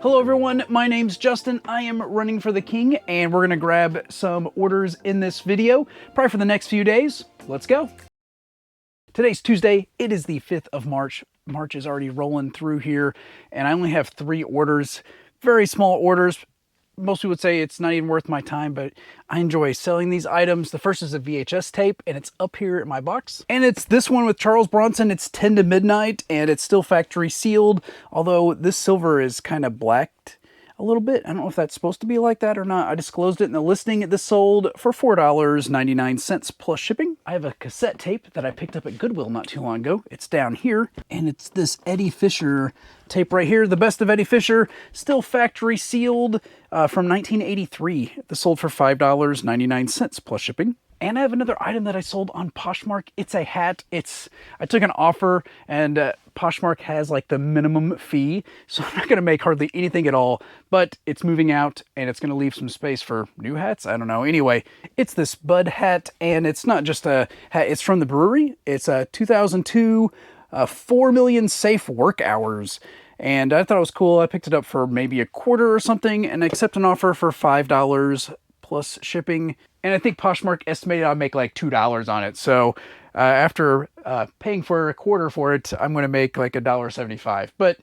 Hello everyone, my name's Justin. I am running for the king and we're gonna grab some orders in this video, probably for the next few days. Let's go. Today's Tuesday. It is the 5th of March. March is already rolling through here and I only have 3 orders, very small orders. Most people would say it's not even worth my time, but I enjoy selling these items. The first is a VHS tape, and it's up here in my box. And it's this one with Charles Bronson. It's 10 to midnight, and it's still factory sealed, although this silver is kind of blacked a little bit. I don't know if that's supposed to be like that or not. I disclosed it in the listing. This sold for $4.99 plus shipping. I have a cassette tape that I picked up at Goodwill not too long ago. It's down here, and it's this Eddie Fisher tape right here. The Best of Eddie Fisher, still factory sealed from 1983. This sold for $5.99 plus shipping. And I have another item that I sold on Poshmark. It's a hat. I took an offer, and Poshmark has like the minimum fee, so I'm not going to make hardly anything at all, but it's moving out and it's going to leave some space for new hats. I don't know. Anyway, it's this Bud hat, and it's not just a hat. It's from the brewery. It's a 2002 4 million safe work hours. And I thought it was cool. I picked it up for maybe a quarter or something and accept an offer for $5 plus shipping. And I think Poshmark estimated I'd make like $2 on it. So after paying for a quarter for it, I'm going to make like $1.75. But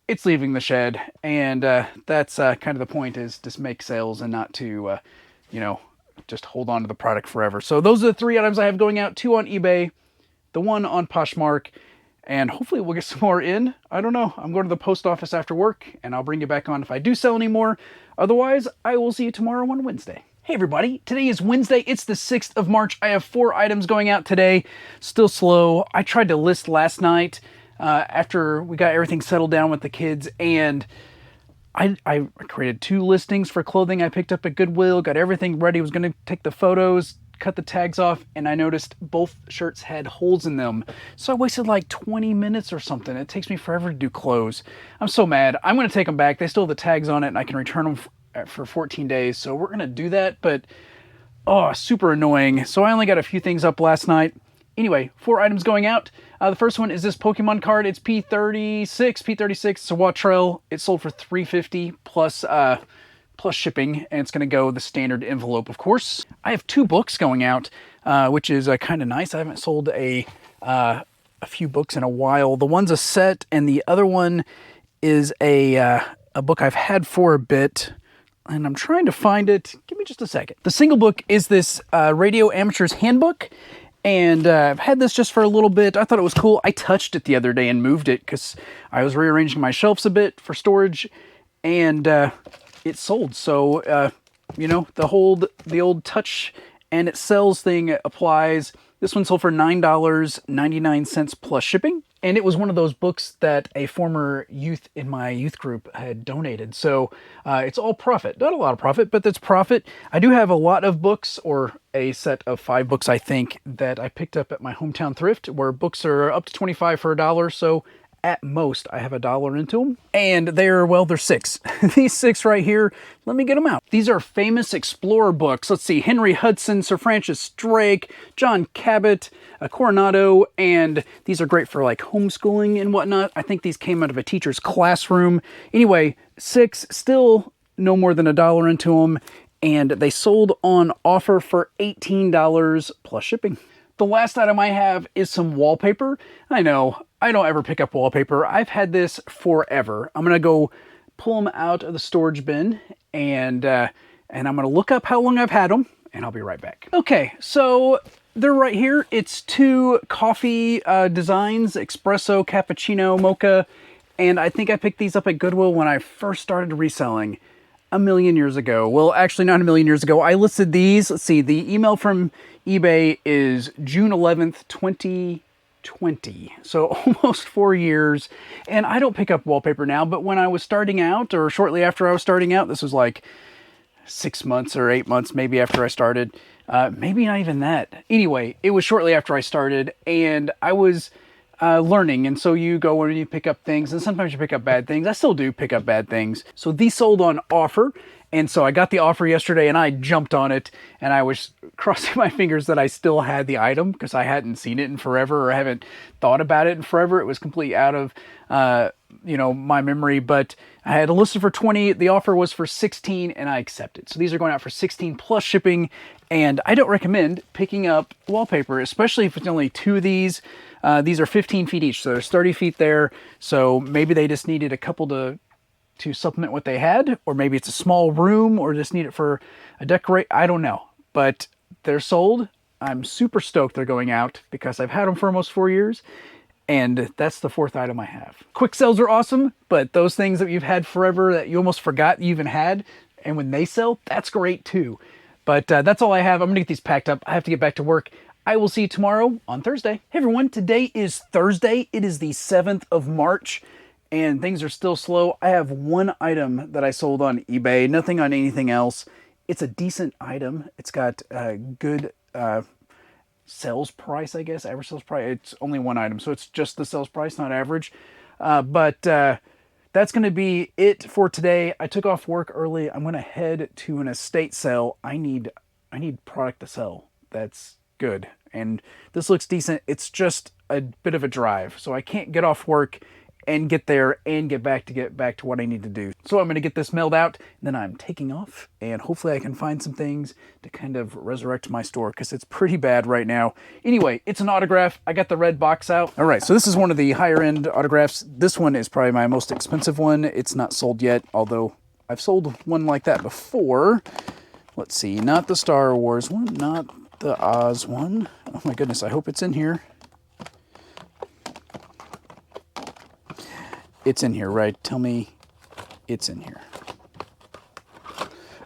it's leaving the shed. And that's kind of the point, is just make sales and not to, just hold on to the product forever. So those are the 3 items I have going out. 2 on eBay, the 1 on Poshmark. And hopefully we'll get some more in. I don't know. I'm going to the post office after work, and I'll bring you back on if I do sell any more. Otherwise, I will see you tomorrow on Wednesday. Hey everybody, today is Wednesday. It's the 6th of March. I have 4 items going out today. Still slow. I tried to list last night after we got everything settled down with the kids, and I created 2 listings for clothing I picked up at Goodwill, got everything ready, was going to take the photos, cut the tags off, and I noticed both shirts had holes in them. So I wasted like 20 minutes or something. It takes me forever to do clothes. I'm so mad. I'm going to take them back. They still have the tags on it, and I can return them for 14 days. So we're going to do that, but super annoying. So I only got a few things up last night. Anyway, 4 items going out. The first one is this Pokemon card. It's P36. It's a Wattrell. It sold for $3.50 plus shipping, and it's going to go the standard envelope, of course. I have 2 books going out, which is kind of nice. I haven't sold a few books in a while. The one's a set, and the other one is a book I've had for a bit, and I'm trying to find it. Give me just a second. The single book is this Radio Amateur's Handbook, and I've had this just for a little bit. I thought it was cool. I touched it the other day and moved it because I was rearranging my shelves a bit for storage, and it sold. So, the old touch and it sells thing applies. This one sold for $9.99 plus shipping. And it was one of those books that a former youth in my youth group had donated. So it's all profit. Not a lot of profit, but that's profit. I do have a lot of books, or a set of 5 books, I think, that I picked up at my hometown thrift, where books are up to 25 for $1. So at most, I have $1 into them. And they're 6. These 6 right here, let me get them out. These are famous explorer books. Let's see, Henry Hudson, Sir Francis Drake, John Cabot, Coronado, and these are great for like homeschooling and whatnot. I think these came out of a teacher's classroom. Anyway, 6, still no more than $1 into them, and they sold on offer for $18 plus shipping. The last item I have is some wallpaper. I know, I don't ever pick up wallpaper. I've had this forever. I'm going to go pull them out of the storage bin, and I'm going to look up how long I've had them, and I'll be right back. Okay, so they're right here. It's 2 coffee designs, espresso, cappuccino, mocha, and I think I picked these up at Goodwill when I first started reselling a million years ago. Well, actually not a million years ago. I listed these. Let's see, the email from eBay is June 11th, 2020. So almost 4 years. And I don't pick up wallpaper now, but when I was starting out, or shortly after I was starting out, this was like 6 months or 8 months maybe after I started. Maybe not even that. Anyway, it was shortly after I started, and I was learning. And so you go and you pick up things, and sometimes you pick up bad things. I still do pick up bad things. So these sold on offer. And so I got the offer yesterday and I jumped on it, and I was crossing my fingers that I still had the item because I hadn't seen it in forever, or I haven't thought about it in forever. It was completely out of, my memory, but I had it listed for 20. The offer was for 16 and I accepted. So these are going out for 16 plus shipping. And I don't recommend picking up wallpaper, especially if it's only 2 of these. These are 15 feet each, so there's 30 feet there. So maybe they just needed a couple to supplement what they had, or maybe it's a small room, or just need it for a decorate. I don't know, but they're sold. I'm super stoked they're going out because I've had them for almost 4 years, and that's the 4th item I have. Quick sales are awesome, but those things that you've had forever that you almost forgot you even had, and when they sell, that's great too. But that's all I have. I'm gonna get these packed up. I have to get back to work. I will see you tomorrow on Thursday. Hey everyone, today is Thursday. It is the 7th of March. And things are still slow. I have 1 item that I sold on eBay, nothing on anything else. It's a decent item. It's got a good sales price, I guess, average sales price. It's only 1 item, so it's just the sales price, not average. But that's going to be it for today. I took off work early. I'm going to head to an estate sale. I need product to sell that's good. And this looks decent. It's just a bit of a drive, so I can't get off work and get there and get back to what I need to do. So I'm going to get this mailed out, and then I'm taking off, and hopefully I can find some things to kind of resurrect my store because it's pretty bad right now. Anyway, it's an autograph. I got the red box out. All right, so this is one of the higher end autographs. This one is probably my most expensive one. It's not sold yet, although I've sold one like that before. Let's see, not the Star Wars one, not the Oz one. Oh my goodness, I hope it's in here. It's in here, right? Tell me it's in here.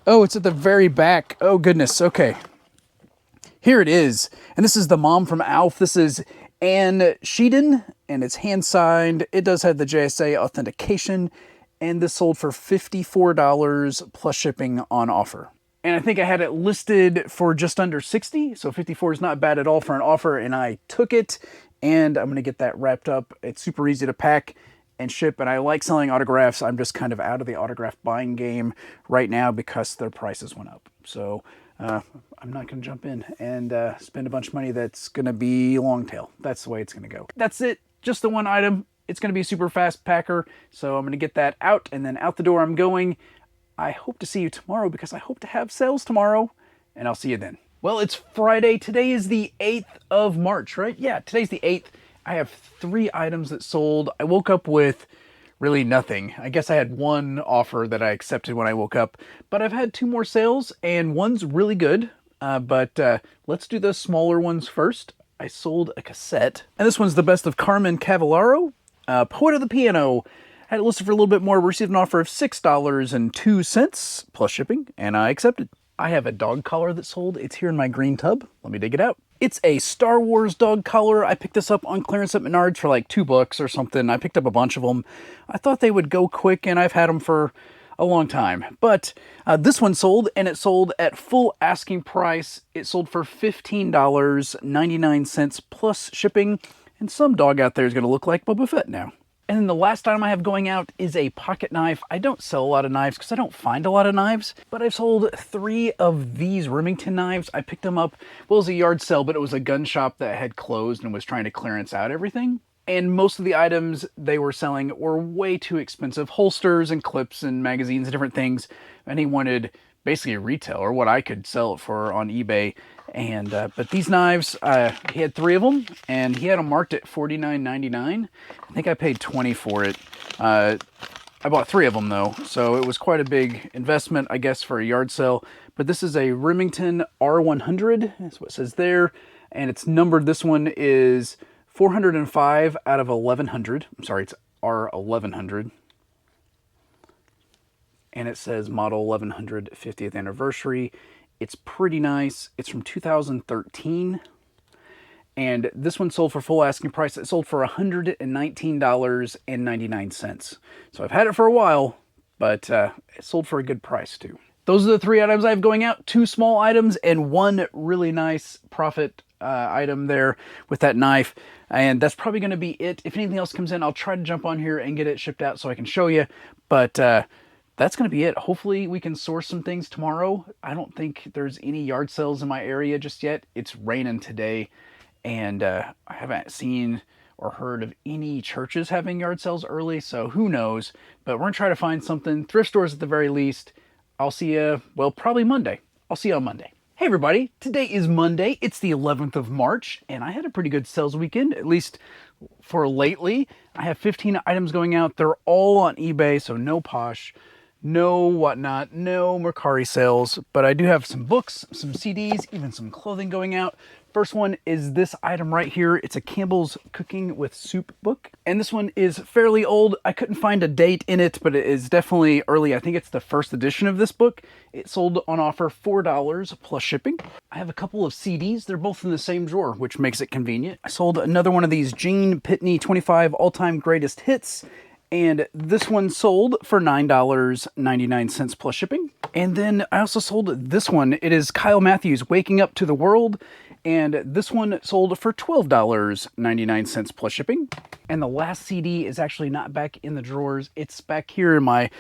Oh, it's at the very back. Oh, goodness. Okay. Here it is. And this is the mom from Alf. This is Anne Sheedon, and it's hand-signed. It does have the JSA authentication, and this sold for $54 plus shipping on offer. And I think I had it listed for just under 60, so 54 is not bad at all for an offer, and I took it, and I'm going to get that wrapped up. It's super easy to pack and ship, and I like selling autographs. I'm just kind of out of the autograph buying game right now because their prices went up. So I'm not going to jump in and spend a bunch of money that's going to be long tail. That's the way it's going to go. That's it. Just the 1 item. It's going to be a super fast packer, so I'm going to get that out, and then out the door I'm going. I hope to see you tomorrow because I hope to have sales tomorrow, and I'll see you then. Well, it's Friday. Today is the 8th of March, right? Yeah, today's the 8th. I have 3 items that sold. I woke up with really nothing. I guess I had 1 offer that I accepted when I woke up, but I've had 2 more sales, and one's really good. But let's do the smaller ones first. I sold a cassette, and this one's the best of Carmen Cavallaro, Poet of the Piano. I had it listed for a little bit more, received an offer of $6.02 plus shipping, and I accepted. I have a dog collar that sold. It's here in my green tub. Let me dig it out. It's a Star Wars dog collar. I picked this up on clearance at Menards for like $2 or something. I picked up a bunch of them. I thought they would go quick, and I've had them for a long time. But this one sold, and it sold at full asking price. It sold for $15.99 plus shipping, and some dog out there is going to look like Boba Fett now. And then the last item I have going out is a pocket knife. I don't sell a lot of knives because I don't find a lot of knives, but I've sold 3 of these Remington knives. I picked them up, well, it was a yard sale, but it was a gun shop that had closed and was trying to clearance out everything. And most of the items they were selling were way too expensive. Holsters and clips and magazines and different things. And he wanted basically retail, or what I could sell it for on eBay. And but these knives, he had 3 of them, and he had them marked at $49.99. I think I paid $20 for it. I bought 3 of them though, so it was quite a big investment, I guess, for a yard sale. But this is a Remington R100. That's what it says there, and it's numbered. This one is 405 out of 1100. I'm sorry, it's R1100. And it says model 1100 50th anniversary. It's pretty nice. It's from 2013. And this one sold for full asking price. It sold for $119.99. So I've had it for a while, but it sold for a good price too. Those are the 3 items I have going out. 2 small items and 1 really nice profit item there with that knife. And that's probably going to be it. If anything else comes in, I'll try to jump on here and get it shipped out so I can show you. But that's going to be it. Hopefully we can source some things tomorrow. I don't think there's any yard sales in my area just yet. It's raining today, and I haven't seen or heard of any churches having yard sales early, so who knows. But we're going to try to find something. Thrift stores at the very least. I'll see you, well, probably Monday. I'll see you on Monday. Hey everybody, today is Monday. It's the 11th of March, and I had a pretty good sales weekend, at least for lately. I have 15 items going out. They're all on eBay, so no Posh, no whatnot, no Mercari sales, but I do have some books, some CDs, even some clothing going out. First one is this item right here. It's a Campbell's Cooking with Soup book. And this one is fairly old. I couldn't find a date in it, but it is definitely early. I think it's the first edition of this book. It sold on offer $4 plus shipping. I have a couple of CDs. They're both in the same drawer, which makes it convenient. I sold another one of these Gene Pitney 25 all-time greatest hits. And this one sold for $9.99 plus shipping. And then I also sold this one. It is Kyle Matthews, Waking Up to the World. And this one sold for $12.99 plus shipping. And the last CD is actually not back in the drawers. It's back here in my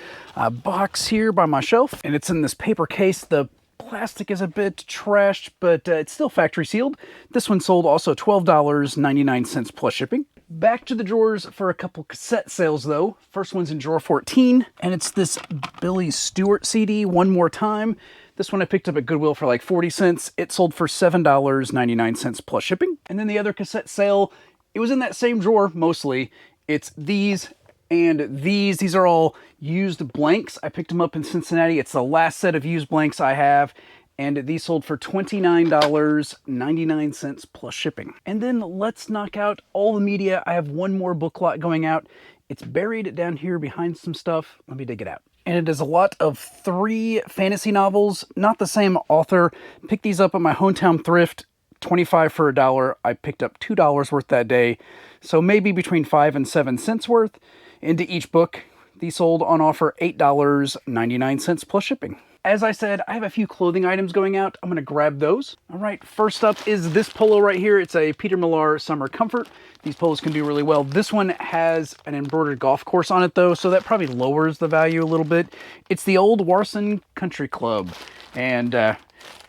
box here by my shelf. And it's in this paper case. The plastic is a bit trashed, but it's still factory sealed. This one sold also $12.99 plus shipping. Back to the drawers for a couple cassette sales though. First one's in drawer 14, and it's this Billy Stewart CD, One More Time. This one I picked up at Goodwill for like 40 cents. It sold for $7.99 plus shipping. And then the other cassette sale, it was in that same drawer mostly. It's these and these. These are all used blanks. I picked them up in Cincinnati. It's the last set of used blanks I have. And these sold for $29.99 plus shipping. And then let's knock out all the media. I have one more book lot going out. It's buried down here behind some stuff. Let me dig it out. And it is a lot of 3 fantasy novels, not the same author. Picked these up at my hometown thrift, 25 for $1. I picked up $2 worth that day. So maybe between 5 and 7 cents worth into each book. These sold on offer $8.99 plus shipping. As I said, I have a few clothing items going out. I'm going to grab those. All right, first up is this polo right here. It's a Peter Millar Summer Comfort. These polos can do really well. This one has an embroidered golf course on it though, so that probably lowers the value a little bit. It's the old Warson Country Club, and I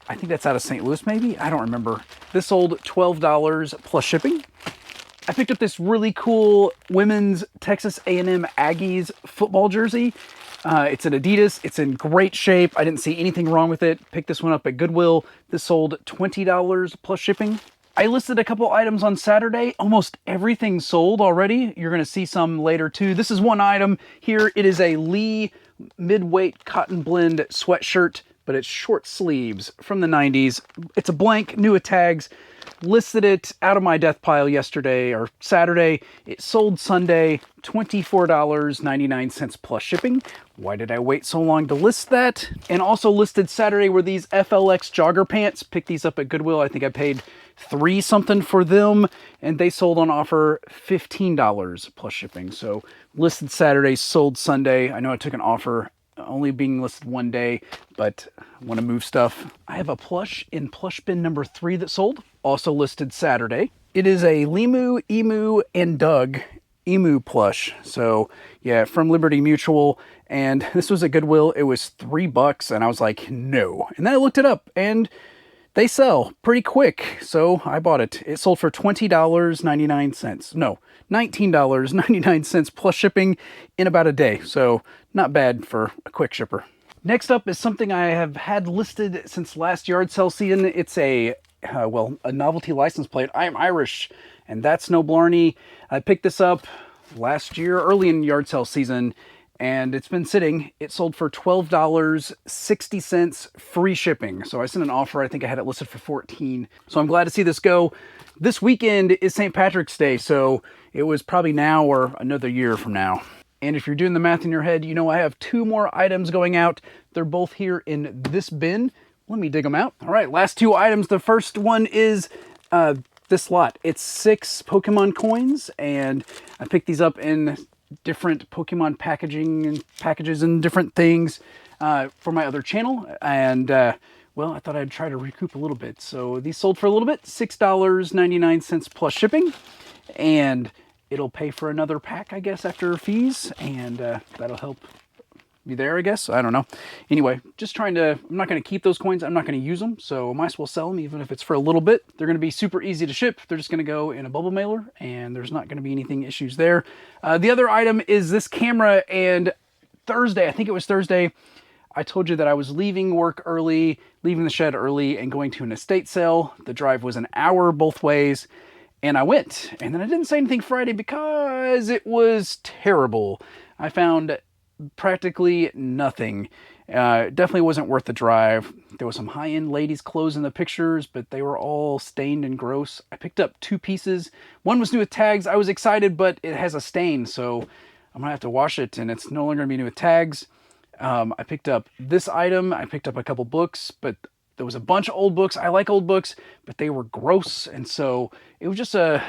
think that's out of St. Louis maybe? I don't remember. This sold $12 plus shipping. I picked up this really cool women's Texas A&M Aggies football jersey. It's an Adidas. It's in great shape. I didn't see anything wrong with it. Picked this one up at Goodwill. This sold $20 plus shipping. I listed a couple items on Saturday. Almost everything sold already. You're going to see some later too. This is one item here. It is a Lee midweight cotton blend sweatshirt, but it's short sleeves from the 90s. It's a blank, new with tags. Listed it out of my death pile yesterday or Saturday. It sold Sunday, $24.99 plus shipping. Why did I wait so long to list that? And also listed Saturday were these FLX jogger pants. Picked these up at Goodwill. I think I paid $3 something for them, and they sold on offer $15 plus shipping. So listed Saturday, sold Sunday. I know I took an offer only being listed one day, but I want to move stuff. I have a plush in plush bin number 3 that sold, also listed Saturday. It is a Limu, Emu, and Doug emu plush. So yeah, from Liberty Mutual, and this was at Goodwill. It was $3, and I was like, no. And then I looked it up, and they sell pretty quick, so I bought it. It sold for $20.99. No, $19.99 plus shipping in about a day. So not bad for a quick shipper. Next up is something I have had listed since last yard sale season. It's a novelty license plate. I am Irish, and that's no blarney. I picked this up last year, early in yard sale season, and it's been sitting. It sold for $12.60 free shipping. So I sent an offer. I think I had it listed for $14. So I'm glad to see this go. This weekend is St. Patrick's Day, so it was probably now or another year from now. And if you're doing the math in your head, you know I have 2 more items going out. They're both here in this bin. Let me dig them out. All right, last 2 items. The first one is this lot. It's 6 Pokemon coins, and I picked these up in different Pokemon packaging and packages and different things for my other channel. And well, I thought I'd try to recoup a little bit. So these sold for a little bit, $6.99 plus shipping, and it'll pay for another pack, I guess, after fees, and that'll help me there, I guess. I don't know. Anyway, just trying to, I'm not going to keep those coins. I'm not going to use them, so I might as well sell them, even if it's for a little bit. They're going to be super easy to ship. They're just going to go in a bubble mailer, and there's not going to be anything issues there. The other item is this camera, and Thursday, I think it was Thursday, I told you that I was leaving work early, leaving the shed early, and going to an estate sale. The drive was an hour both ways, and I went. And then I didn't say anything Friday because it was terrible. I found practically nothing. Definitely wasn't worth the drive. There was some high-end ladies' clothes in the pictures, but they were all stained and gross. I picked up 2 pieces. One was new with tags. I was excited, but it has a stain, so I'm gonna have to wash it, and it's no longer gonna be new with tags. I picked up this item. I picked up a couple books, but there was a bunch of old books. I like old books, but they were gross, and so it was just a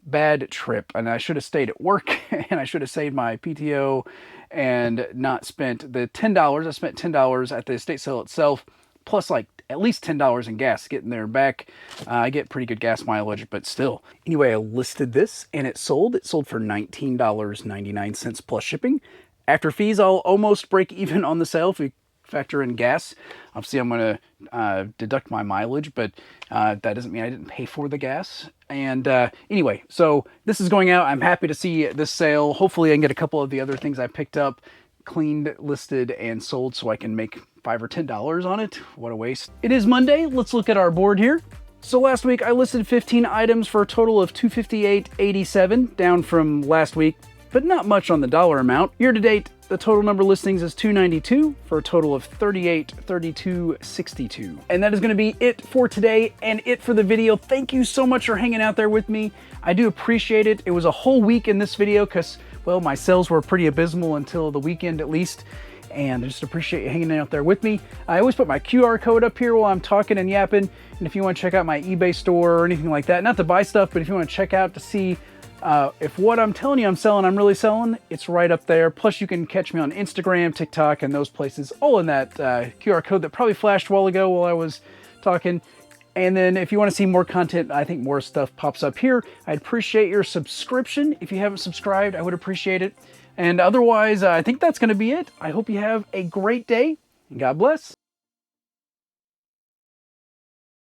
bad trip, and I should have stayed at work, and I should have saved my PTO and not spent the $10. I spent $10 at the estate sale itself, plus like at least $10 in gas getting there and back. I get pretty good gas mileage, but still. Anyway, I listed this, and it sold. It sold for $19.99 plus shipping. After fees, I'll almost break even on the sale if we factor in gas. Obviously, I'm going to deduct my mileage, but that doesn't mean I didn't pay for the gas. And anyway, so this is going out. I'm happy to see this sale. Hopefully, I can get a couple of the other things I picked up cleaned, listed, and sold so I can make $5 or $10 on it. What a waste. It is Monday. Let's look at our board here. So last week, I listed 15 items for a total of $258.87, down from last week, but not much on the dollar amount. Year to date, the total number of listings is 292 for a total of 3262. And that is going to be it for today and it for the video. Thank you so much for hanging out there with me. I do appreciate it. It was a whole week in this video because, well, my sales were pretty abysmal until the weekend at least. And I just appreciate you hanging out there with me. I always put my QR code up here while I'm talking and yapping. And if you want to check out my eBay store or anything like that, not to buy stuff, but if you want to check out to see if what I'm telling you I'm selling, I'm really selling, it's right up there. Plus, you can catch me on Instagram, TikTok, and those places, all in that QR code that probably flashed a while ago while I was talking. And then if you want to see more content, I think more stuff pops up here. I'd appreciate your subscription. If you haven't subscribed, I would appreciate it. And otherwise, I think that's going to be it. I hope you have a great day, and God bless.